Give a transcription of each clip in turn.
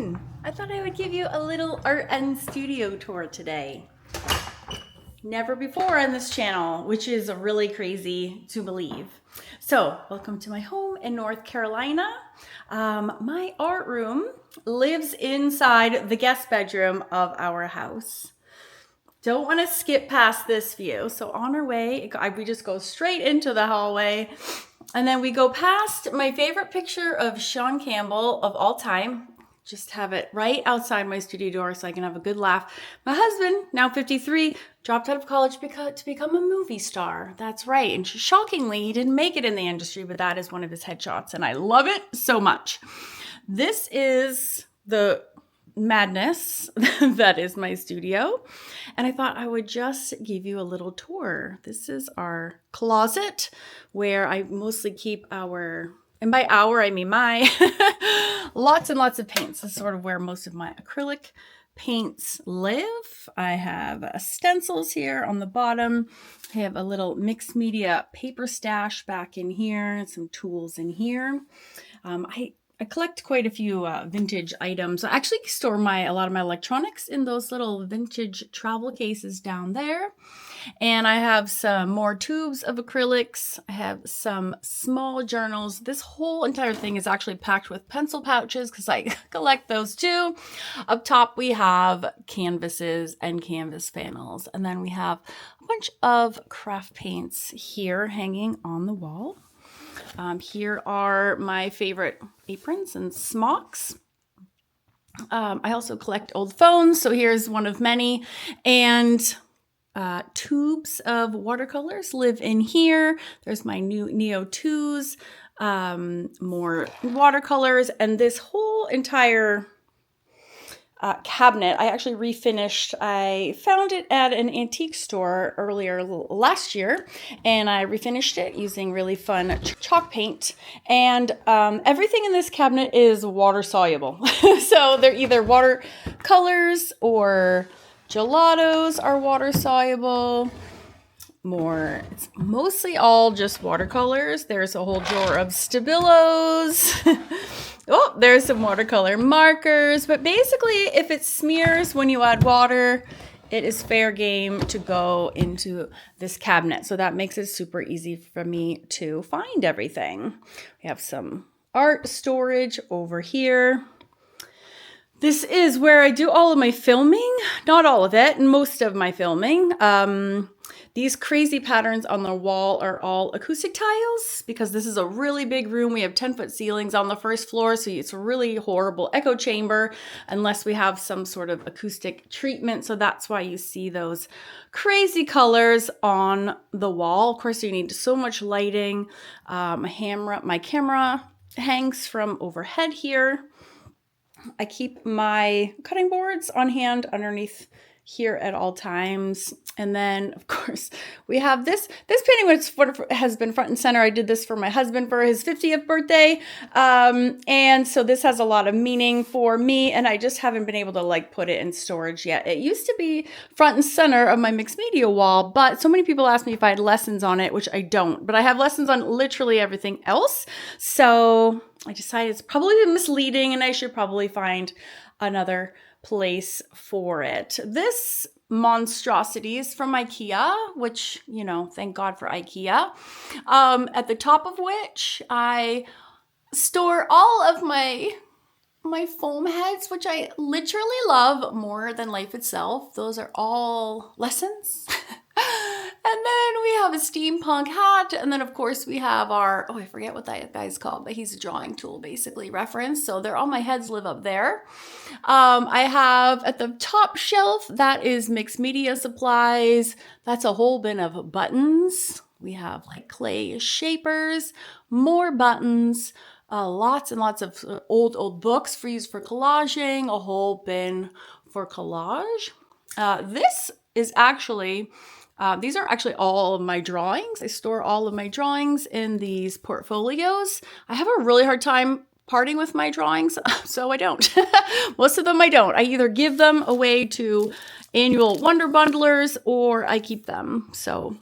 in. I thought I would give you a little art and studio tour today. Never before on this channel, which is really crazy to believe. So, welcome to my home in North Carolina. My art room lives inside the guest bedroom of our house. Don't want to skip past this view. So on our way, we just go straight into the hallway. And then we go past my favorite picture of Sean Campbell of all time. Just have it right outside my studio door so I can have a good laugh. My husband, now 53, dropped out of college to become a movie star. That's right. And shockingly, he didn't make it in the industry, but that is one of his headshots. And I love it so much. This is the madness that is my studio, and I thought I would just give you a little tour. This is our closet where I mostly keep our, and by our I mean my lots and lots of paints. This is sort of where most of my acrylic paints live. I have stencils here on the bottom. I have a little mixed media paper stash back in here and some tools in here. I collect quite a few vintage items. I actually store a lot of my electronics in those little vintage travel cases down there. And I have some more tubes of acrylics. I have some small journals. This whole entire thing is actually packed with pencil pouches because I collect those too. Up top we have canvases and canvas panels. And then we have a bunch of craft paints here hanging on the wall. Here are my favorite aprons and smocks. I also collect old phones, so here's one of many. And tubes of watercolors live in here. There's my new Neo 2s, more watercolors, and this whole entire cabinet I actually refinished. I found it at an antique store earlier last year, and I refinished it using really fun chalk paint. And everything in this cabinet is water soluble. So they're either watercolors or gelatos are water soluble. It's mostly all just watercolors. There's a whole drawer of Stabilos. Oh, there's some watercolor markers. But basically, if it smears when you add water, it is fair game to go into this cabinet. So that makes it super easy for me to find everything. We have some art storage over here. This is where I do all of my filming. Not all of it, most of my filming. These crazy patterns on the wall are all acoustic tiles because this is a really big room. We have 10-foot ceilings on the first floor, so it's a really horrible echo chamber unless we have some sort of acoustic treatment. So that's why you see those crazy colors on the wall. Of course, you need so much lighting. My camera hangs from overhead here. I keep my cutting boards on hand underneath here at all times. And then, of course, we have this painting, which has been front and center. I did this for my husband for his 50th birthday. And so this has a lot of meaning for me, and I just haven't been able to put it in storage yet. It used to be front and center of my mixed media wall, but so many people ask me if I had lessons on it, which I don't, but I have lessons on literally everything else. So I decided it's probably misleading and I should probably find another place for it. This monstrosity is from IKEA, which, thank God for IKEA. At the top of which I store all of my foam heads, which I literally love more than life itself. Those are all lessons. And then we have a steampunk hat. And then, of course, we have I forget what that guy's called, but he's a drawing tool, basically, reference. So all my heads live up there. I have at the top shelf, that is mixed media supplies. That's a whole bin of buttons. We have clay shapers, more buttons, lots and lots of old books used for collaging, a whole bin for collage. These are actually all of my drawings. I store all of my drawings in these portfolios. I have a really hard time parting with my drawings, so I don't. Most of them I don't. I either give them away to annual Wonder Bundlers or I keep them. So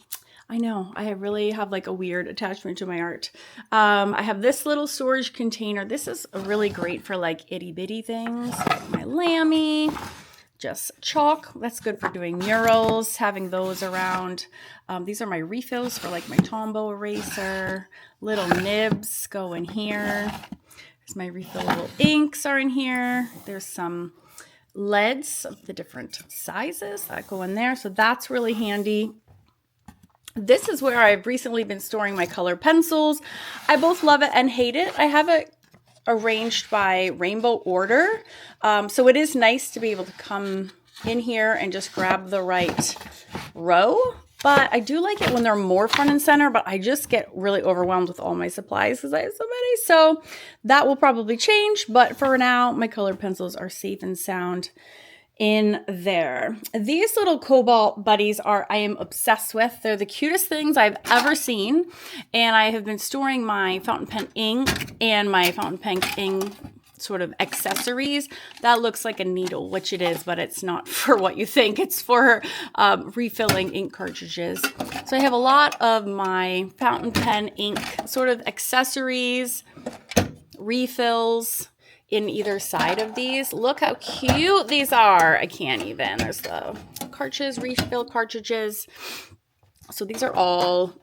I know, I really have like a weird attachment to my art. I have this little storage container. This is really great for like itty bitty things. My Lammy, just chalk. That's good for doing murals, having those around. These are my refills for like my Tombow eraser. Little nibs go in here. There's my refillable inks are in here. There's some leads of the different sizes that go in there. So that's really handy. This is where I've recently been storing my color pencils. I both love it and hate it. I have it arranged by rainbow order. So it is nice to be able to come in here and just grab the right row. But I do like it when they're more front and center, but I just get really overwhelmed with all my supplies because I have so many. So that will probably change. But for now, my color pencils are safe and sound in there. These little cobalt buddies I am obsessed with. They're the cutest things I've ever seen. And I have been storing my fountain pen ink and my fountain pen ink sort of accessories. That looks like a needle, which it is, but it's not for what you think. It's for refilling ink cartridges. So I have a lot of my fountain pen ink sort of accessories, refills in either side of these. Look how cute these are. I can't even. There's the cartridges, refill cartridges. So these are all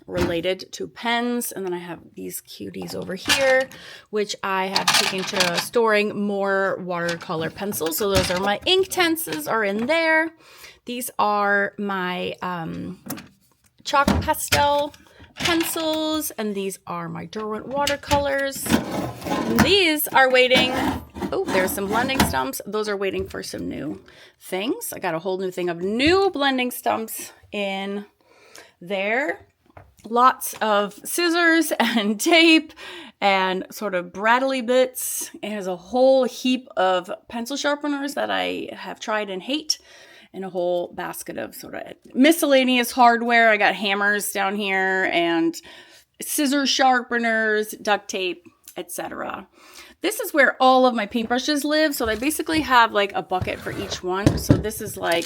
related to pens. And then I have these cuties over here, which I have taken to storing more watercolor pencils. So those are my Inktenses are in there. These are my chalk pastel pencils, and these are my Derwent watercolors. And these are waiting. Oh, there's some blending stumps. Those are waiting for some new things. I got a whole new thing of new blending stumps in there. Lots of scissors and tape and sort of brattly bits. It has a whole heap of pencil sharpeners that I have tried and hate, and a whole basket of sort of miscellaneous hardware. I got hammers down here and scissor sharpeners, duct tape, etc. This is where all of my paintbrushes live. So I basically have like a bucket for each one. So this is like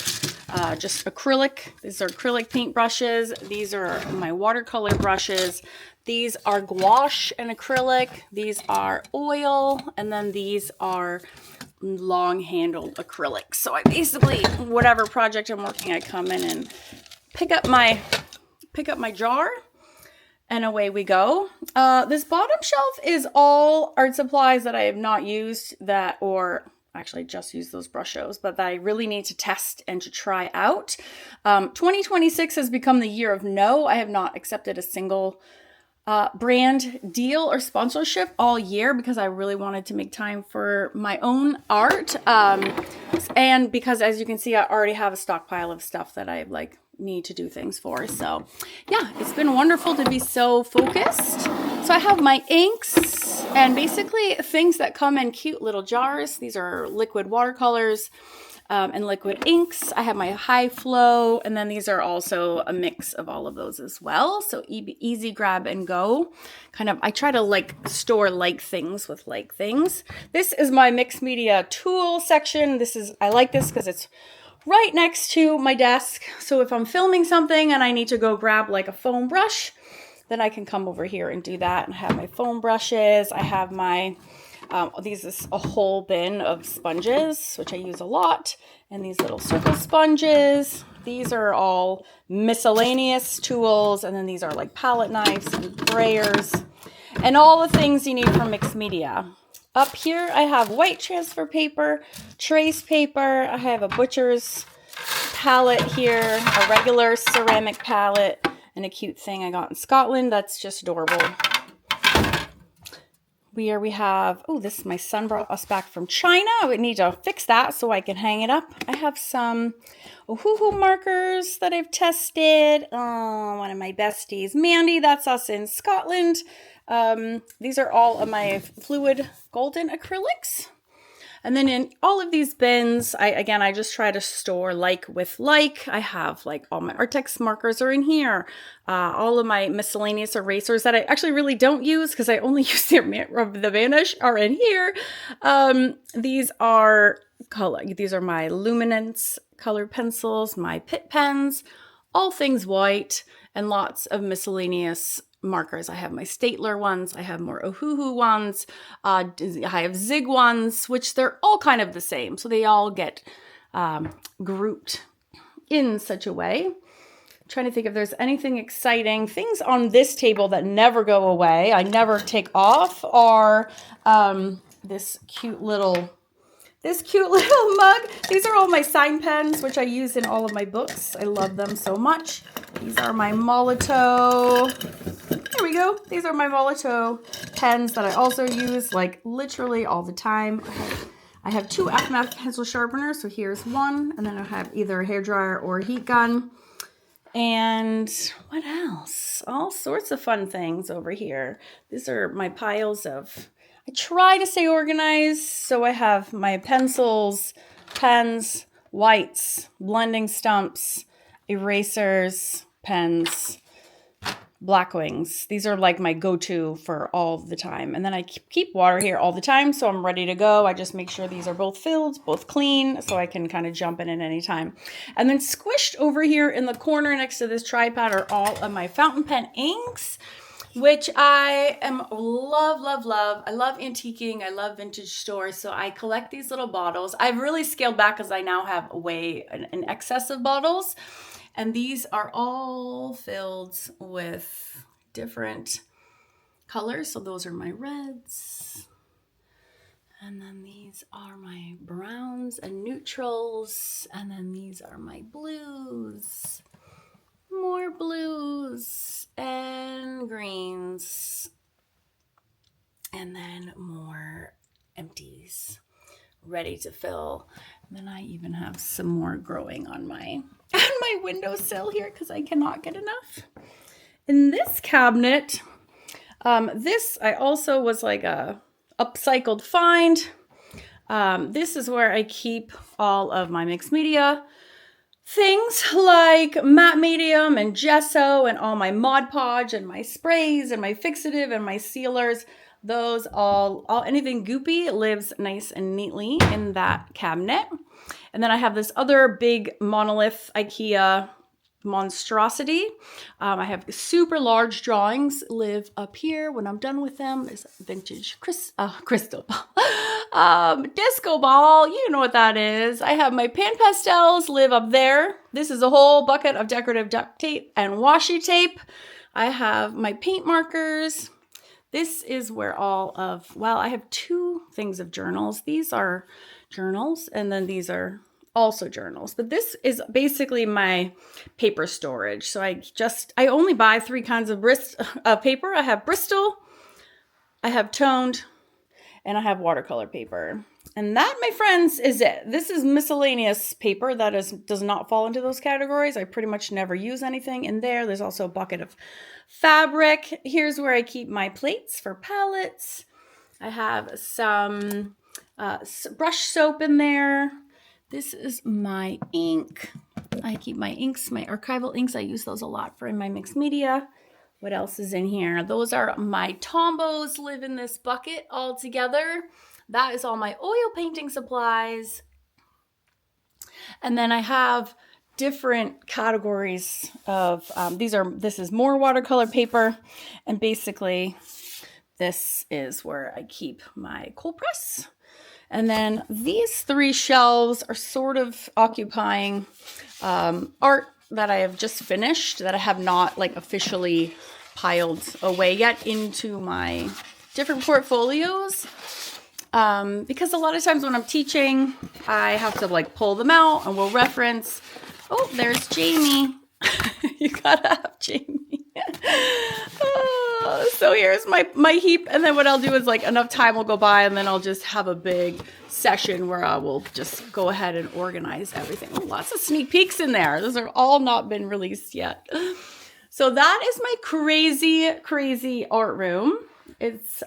just acrylic. These are acrylic paint brushes. These are my watercolor brushes. These are gouache and acrylic. These are oil. And then these are long handled acrylic. So I basically, whatever project I'm working, I come in and pick up my jar, and away we go. This bottom shelf is all art supplies that I have not used or actually just used those brush shows, but that I really need to test and to try out. 2026 has become the year of no. I have not accepted a single brand deal or sponsorship all year because I really wanted to make time for my own art. And because, as you can see, I already have a stockpile of stuff that I need to do things for. So yeah, it's been wonderful to be so focused. So I have my inks and basically things that come in cute little jars. These are liquid watercolors and liquid inks. I have my high flow, and then these are also a mix of all of those as well. So easy grab and go. I try to store like things with like things. This is my mixed media tool section. I like this because it's right next to my desk. So if I'm filming something and I need to go grab like a foam brush, then I can come over here and do that and have my foam brushes. I have my these is a whole bin of sponges, which I use a lot, and these little circle sponges. These are all miscellaneous tools, and then these are like palette knives and brayers and all the things you need for mixed media. Up here, I have white transfer paper, trace paper. I have a butcher's palette here, a regular ceramic palette, and a cute thing I got in Scotland. That's just adorable. Here we have, this my son brought us back from China. I would need to fix that so I can hang it up. I have some Ohuhu markers that I've tested. One of my besties, Mandy, that's us in Scotland. These are all of my fluid golden acrylics. And then in all of these bins, I just try to store like with like. I have all my Artex markers are in here. All of my miscellaneous erasers that I actually really don't use because I only use the vanish are in here. These are my luminance colored pencils, my Pitt pens, all things white and lots of miscellaneous markers. I have my Statler ones, I have more Ohuhu ones, I have Zig ones, which they're all kind of the same. So they all get grouped in such a way. I'm trying to think if there's anything exciting. Things on this table that never go away, I never take off, are this cute little mug. These are all my sign pens, which I use in all of my books. I love them so much. These are my Molotow. There we go. These are my Molotow pens that I also use like literally all the time. I have two Acmath pencil sharpeners. So here's one, and then I have either a hairdryer or a heat gun. And what else? All sorts of fun things over here. These are my piles of, I try to stay organized. So I have my pencils, pens, whites, blending stumps, erasers, pens, Blackwings. These are like my go-to for all the time. And then I keep water here all the time, so I'm ready to go. I just make sure these are both filled, both clean, so I can kind of jump in at any time. And then squished over here in the corner next to this tripod are all of my fountain pen inks, which I love. I love antiquing. I love vintage stores. So I collect these little bottles. I've really scaled back because I now have an excess of bottles. And these are all filled with different colors. So those are my reds. And then these are my browns and neutrals. And then these are my blues. More blues and greens. And then more empties ready to fill. And then I even have some more growing on my windowsill here because I cannot get enough. In this cabinet, this I also was like a upcycled find. This is where I keep all of my mixed media things like matte medium and gesso and all my Mod Podge and my sprays and my fixative and my sealers. Those all anything goopy lives nice and neatly in that cabinet. And then I have this other big monolith IKEA monstrosity. I have super large drawings live up here. When I'm done with them, there's a vintage crystal ball. Disco ball, you know what that is. I have my pan pastels live up there. This is a whole bucket of decorative duct tape and washi tape. I have my paint markers. This is where I have two things of journals. These are journals, and then these are also journals. But this is basically my paper storage. So I only buy three kinds of paper. I have Bristol, I have toned, and I have watercolor paper. And that, my friends, is it. This is miscellaneous paper that does not fall into those categories. I pretty much never use anything in there. There's also a bucket of fabric. Here's where I keep my plates for palettes. I have some brush soap in there. This is my ink. I keep my inks, my archival inks. I use those a lot for in my mixed media. What else is in here? Those are my Tombos live in this bucket all together. That is all my oil painting supplies. And then I have different categories of, this is more watercolor paper. And basically this is where I keep my cold press. And then these three shelves are sort of occupying art that I have just finished that I have not like officially piled away yet into my different portfolios. Because a lot of times when I'm teaching, I have to like pull them out and we'll reference. Oh, there's Jamie. You gotta have Jamie. So here's my heap, and then what I'll do is like enough time will go by and then I'll just have a big session where I will just go ahead and organize everything. Oh, lots of sneak peeks in there. Those are all not been released yet. So that is my crazy art room. It's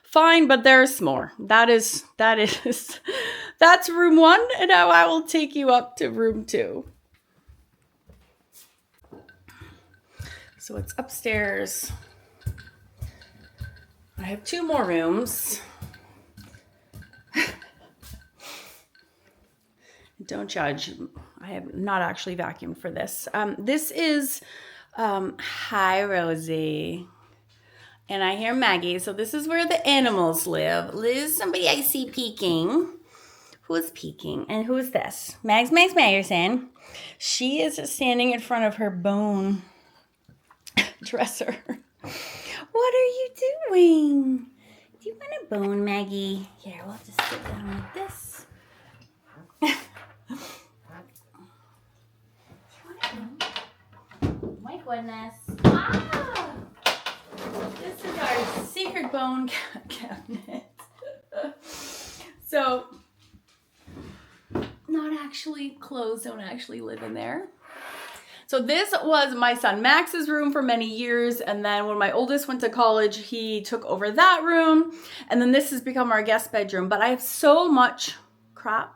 fine, but there's more. That's room 1, and now I will take you up to room 2. So it's upstairs. I have 2 more rooms. Don't judge. I have not actually vacuumed for this. This is, hi, Rosie. And I hear Maggie. So this is where the animals live. Liz, somebody I see peeking. Who is peeking? And who is this? Mags Maggerson. She is standing in front of her bone dresser. What are you doing? Do you want a bone, Maggie? Here, we'll just sit down like this. My goodness. Ah! This is our secret bone cabinet. So, not actually, clothes don't actually live in there. So this was my son Max's room for many years, and then when my oldest went to college, he took over that room, and then this has become our guest bedroom. But I have so much crap,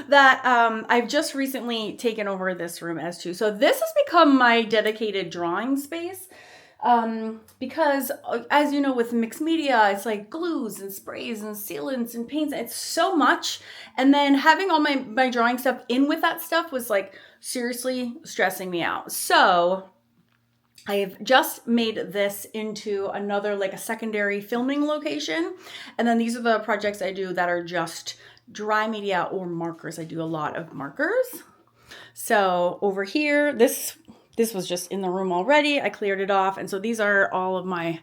that I've just recently taken over this room as too. So this has become my dedicated drawing space. Because as you know, with mixed media, it's like glues and sprays and sealants and paints. It's so much. And then having all my drawing stuff in with that stuff was like seriously stressing me out. So I've just made this into another, like a secondary filming location. And then these are the projects I do that are just dry media or markers. I do a lot of markers. So over here, this was just in the room already. I cleared it off. And so these are all of my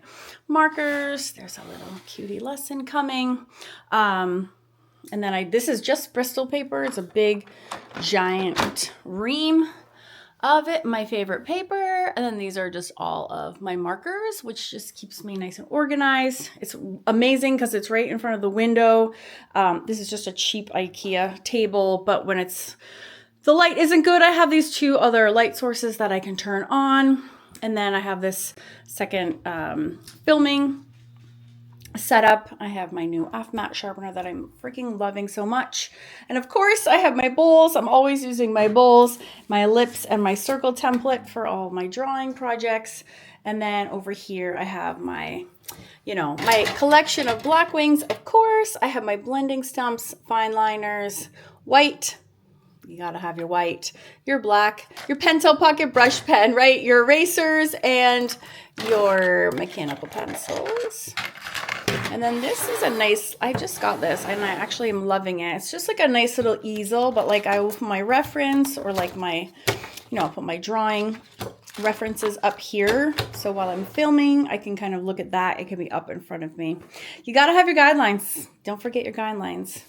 markers. There's a little cutie lesson coming. And then this is just Bristol paper. It's a big, giant ream of it. My favorite paper. And then these are just all of my markers, which just keeps me nice and organized. It's amazing because it's right in front of the window. This is just a cheap IKEA table, but when the light isn't good, I have these two other light sources that I can turn on. And then I have this second filming setup. I have my new off-matte sharpener that I'm freaking loving so much. And of course, I have my bowls. I'm always using my bowls, my ellipse, and my circle template for all my drawing projects. And then over here, I have my collection of black wings. Of course, I have my blending stumps, fine liners, white. You gotta have your white, your black, your Pentel pocket brush pen, right? Your erasers and your mechanical pencils. And then this is a nice, I just got this and I actually am loving it. It's just like a nice little easel, but like I will put my reference or like I'll put my drawing references up here. So while I'm filming, I can kind of look at that. It can be up in front of me. You got to have your guidelines. Don't forget your guidelines.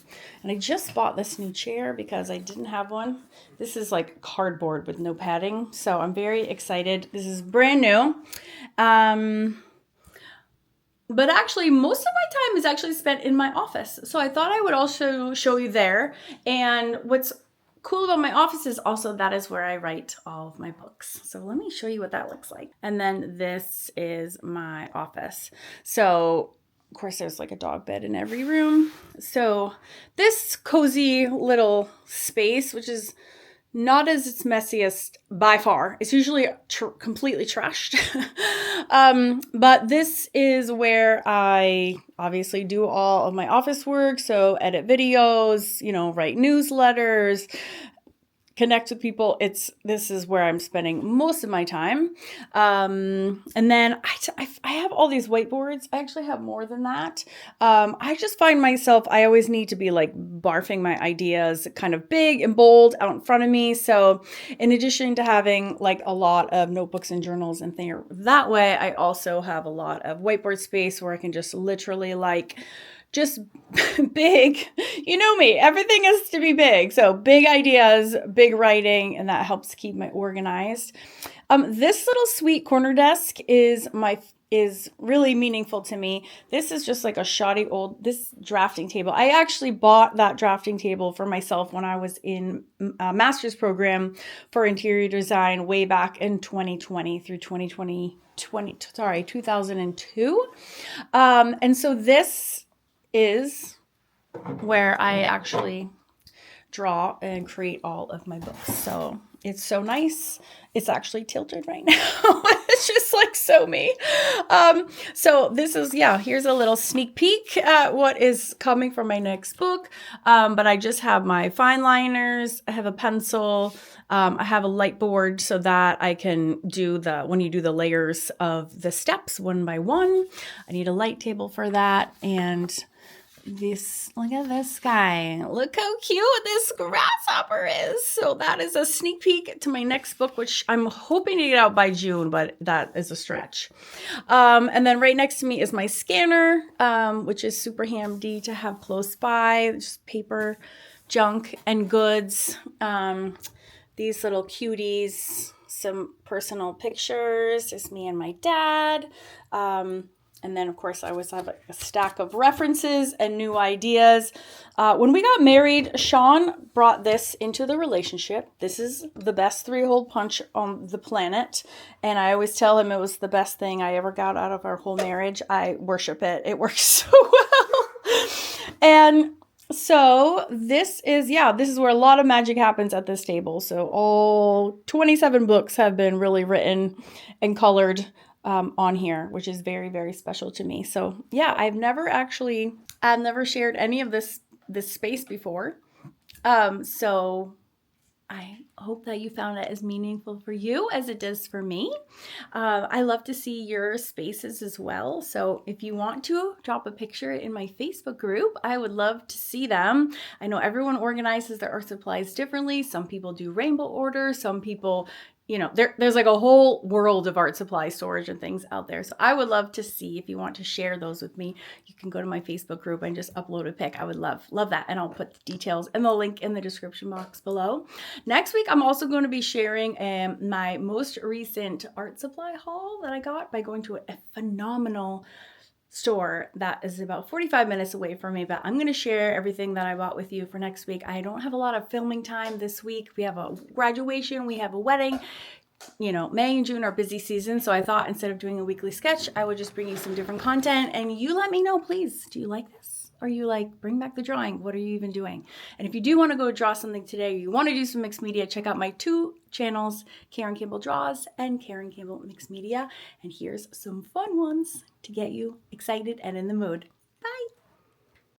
And I just bought this new chair because I didn't have one. This is like cardboard with no padding. So I'm very excited. This is brand new. But actually, most of my time is actually spent in my office. So I thought I would also show you there. And what's cool about my office is also that is where I write all of my books. So let me show you what that looks like. And then this is my office. So of course there's like a dog bed in every room. So this cozy little space, which is not as its messiest by far. It's usually completely trashed. But this is where I obviously do all of my office work. So edit videos, write newsletters, connect with people. This is where I'm spending most of my time. And then I have all these whiteboards. I actually have more than that. I just find myself, I always need to be like barfing my ideas kind of big and bold out in front of me. So in addition to having like a lot of notebooks and journals and things that way, I also have a lot of whiteboard space where I can just literally just big, you know me, everything has to be big. So big ideas, big writing, and that helps keep me organized. This little sweet corner desk is really meaningful to me. This is just like a shoddy this drafting table. I actually bought that drafting table for myself when I was in a master's program for interior design way back in 2020 through 2002. And so this is where I actually draw and create all of my books. So It's so nice. It's actually tilted right now. It's just like so me. So this is, yeah, here's a little sneak peek at what is coming from my next book. But I just have my fine liners. I have a pencil. I have a light board so that I can do when you do the layers of the steps one by one. I need a light table for that. And look at this guy. Look how cute this grasshopper is. So that is a sneak peek to my next book, which I'm hoping to get out by June, but that is a stretch. And then right next to me is my scanner, which is super handy to have close by. Just paper, junk, and goods. These little cuties, some personal pictures. It's me and my dad. And then, of course, I always have a stack of references and new ideas. When we got married, Sean brought this into the relationship. This is the best 3-hole punch on the planet. And I always tell him it was the best thing I ever got out of our whole marriage. I worship it. It works so well. And so this is where a lot of magic happens at this table. So all 27 books have been really written and colored on here, which is very, very special to me. So yeah, I've never shared any of this space before. So I hope that you found it as meaningful for you as it does for me. I love to see your spaces as well. So if you want to drop a picture in my Facebook group, I would love to see them. I know everyone organizes their art supplies differently. Some people do rainbow order. Some people, there's like a whole world of art supply storage and things out there. So I would love to see if you want to share those with me. You can go to my Facebook group and just upload a pic. I would love that. And I'll put the details and the link in the description box below. Next week, I'm also going to be sharing my most recent art supply haul that I got by going to a phenomenal store that is about 45 minutes away from me, but I'm going to share everything that I bought with you for next week. I don't have a lot of filming time this week. We have a graduation, we have a wedding. May and June are busy seasons, so I thought instead of doing a weekly sketch, I would just bring you some different content, and you let me know, please. Do you like this? Or you like, bring back the drawing? What are you even doing? And if you do want to go draw something today, or you want to do some mixed media, check out my 2 channels, Karen Campbell Draws and Karen Campbell Mixed Media. And here's some fun ones to get you excited and in the mood.